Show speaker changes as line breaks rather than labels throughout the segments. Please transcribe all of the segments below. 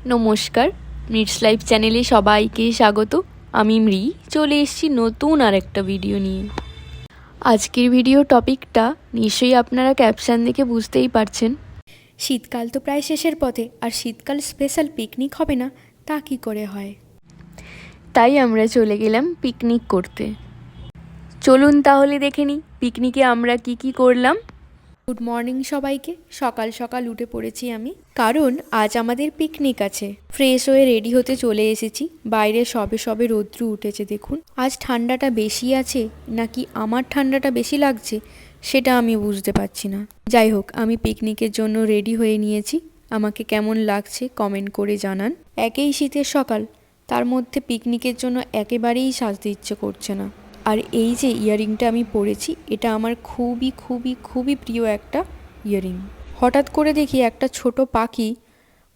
নমস্কার, meets life চ্যানেলে সবাইকে স্বাগত। আমি মৃ চলে এসেছি নতুন আর একটা ভিডিও নিয়ে। আজকের ভিডিও টপিকটা নিশ্চয়ই আপনারা ক্যাপশন দেখে বুঝতেই পারছেন।
শীতকাল তো প্রায় শেষের পথে, আর শীতকাল স্পেশাল পিকনিক হবে না তা কি করে হয়?
তাই আমরা চলে গেলাম পিকনিক করতে। চলুন তাহলে দেখে নিই পিকনিকে আমরা কি করলাম।
গুড মর্নিং সবাইকে। সকাল সকাল উঠে পড়েছি আমি, কারণ আজ আমাদের পিকনিক আছে। ফ্রেশ হয়ে রেডি হতে চলে এসেছি। বাইরে সবে সবে রৌদ্র উঠেছে দেখুন। আজ ঠান্ডাটা বেশি আছে নাকি আমার ঠান্ডাটা বেশি লাগছে সেটা আমি বুঝতে পারছি না। যাই হোক, আমি পিকনিকের জন্য রেডি হয়ে নিয়েছি। আমাকে কেমন লাগছে কমেন্ট করে জানান। একেই শীতের সকাল, তার মধ্যে পিকনিকের জন্য একেবারেই সাজতে ইচ্ছে করছে না। আর এই যে ইয়াররিংটা আমি পরেছি, এটা আমার খুবই খুবই খুবই প্রিয় একটা ইয়াররিং। হঠাৎ করে দেখি একটা ছোট পাখি,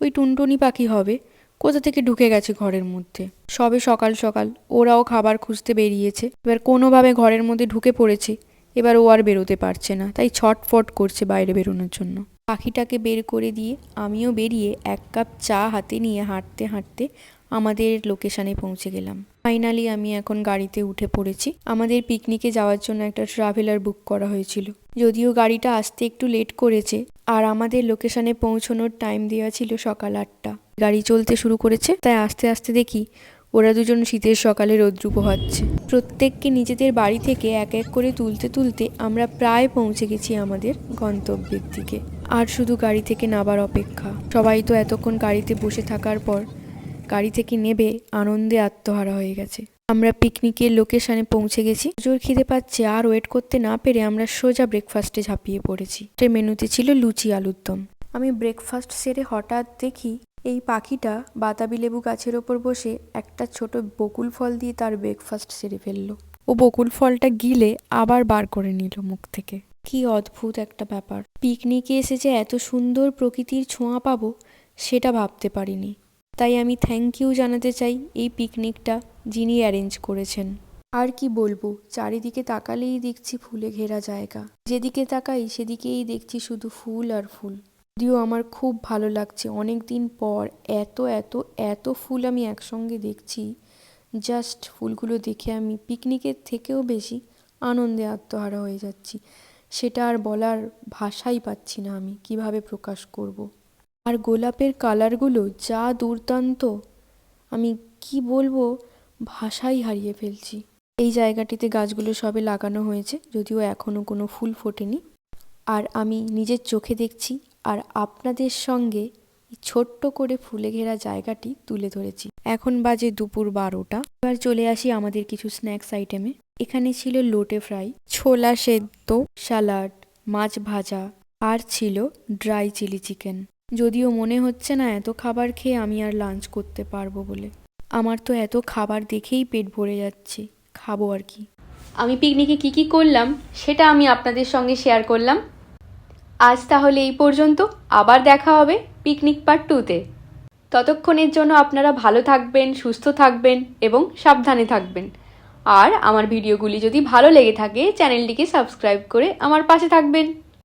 ওই টুনটুনি পাখি হবে, কোথা থেকে ঢুকে গেছে ঘরের মধ্যে। সবে সকাল সকাল ওরাও খাবার খুঁজতে বেরিয়েছে, এবার কোনোভাবে ঘরের মধ্যে ঢুকে পড়েছে। এবার ও আর বেরোতে পারছে না, তাই ছটফট করছে বাইরে বেরোনোর জন্য। পাখিটাকে বের করে দিয়ে আমিও বেরিয়ে এক কাপ চা হাতে নিয়ে হাঁটতে হাঁটতে আমাদের লোকেশানে পৌঁছে গেলাম। ফাইনালি আমি এখন গাড়িতে উঠে পড়েছি। আমাদের পিকনিকে যাওয়ার জন্য একটা ট্রাভেলার বুক করা হয়েছিল, যদিও গাড়িটা আসতে একটু লেট করেছে। আর আমাদের লোকেশানে পৌঁছানোর টাইম দেওয়া ছিল সকাল 8টা। গাড়ি চলতে শুরু করেছে, তাই আস্তে আস্তে দেখি ওরা দুজন শীতের সকালে রৌদ্র পোহাচ্ছে। প্রত্যেককে নিজেদের বাড়ি থেকে এক এক করে তুলতে তুলতে আমরা প্রায় পৌঁছে গেছি আমাদের গন্তব্যের দিকে। আর শুধু গাড়ি থেকে নামার অপেক্ষা। সবাই তো এতক্ষণ গাড়িতে বসে থাকার পর গাড়ি থেকে নেবে আনন্দে আত্মহারা হয়ে গেছে। আমরা পিকনিকের লোকেশনে পৌঁছে গেছি। জোর খিদে পাচ্ছে, আর ওয়েট করতে না পেরে আমরা সোজা ব্রেকফাস্টে ঝাঁপিয়ে পড়েছি। সে মেনুতে ছিল লুচি আলুর দম। আমি ব্রেকফাস্ট সেরে হঠাৎ দেখি এই পাখিটা বাতাবি লেবু গাছের ওপর বসে একটা ছোট বকুল ফল দিয়ে তার ব্রেকফাস্ট সেরে ফেললো। ও বকুল ফলটা গিলে আবার বার করে নিল মুখ থেকে। কি অদ্ভুত একটা ব্যাপার! পিকনিকে এসে যে এত সুন্দর প্রকৃতির ছোঁয়া পাবো সেটা ভাবতে পারিনি। তাই আমি থ্যাংক ইউ জানাতে চাই এই পিকনিকটা যিনি অ্যারেঞ্জ করেছেন। আর কি বলবো, চারিদিকে তাকালেই দেখছি ফুলে ঘেরা জায়গা। যেদিকে তাকাই সেদিকেই দেখছি শুধু ফুল আর ফুল। যদিও আমার খুব ভালো লাগছে, অনেক দিন পর এত এত এত ফুল আমি একসঙ্গে দেখছি। জাস্ট ফুলগুলো দেখে আমি পিকনিকের থেকেও বেশি আনন্দে আত্মহারা হয়ে যাচ্ছি। সেটা আর বলার ভাষাই পাচ্ছি না, আমি কিভাবে প্রকাশ করব। আর গোলাপের কালারগুলো যা দুর্দান্ত, আমি কি বলবো, ভাষাই হারিয়ে ফেলছি। এই জায়গাটিতে গাছগুলো সবে লাগানো হয়েছে, যদিও এখনও কোনো ফুল ফোটেনি। আর আমি নিজের চোখে দেখছি আর আপনাদের সঙ্গে ছোট্ট করে ফুলে ঘেরা জায়গাটি তুলে ধরেছি। এখন বাজে দুপুর 12টা। এবার চলে আসি আমাদের কিছু স্ন্যাক্স আইটেমে। এখানে ছিল লোটে ফ্রাই, ছোলা সেদ্ধ, স্যালাড, মাছ ভাজা, আর ছিল ড্রাই চিলি চিকেন। যদিও মনে হচ্ছে না এত খাবার খেয়ে আমি আর লাঞ্চ করতে পারবো বলে। আমার তো এত খাবার দেখেই পেট ভরে যাচ্ছে, খাবো আর কি।
আমি পিকনিকে কি করলাম সেটা আমি আপনাদের সঙ্গে শেয়ার করলাম। আজ তাহলে এই পর্যন্ত, আবার দেখা হবে পিকনিক পার্ট 2-তে। ততক্ষণের জন্য আপনারা ভালো থাকবেন, সুস্থ থাকবেন এবং সাবধানে থাকবেন। আর আমার ভিডিওগুলি যদি ভালো লেগে থাকে চ্যানেলটিকে সাবস্ক্রাইব করে আমার পাশে থাকবেন।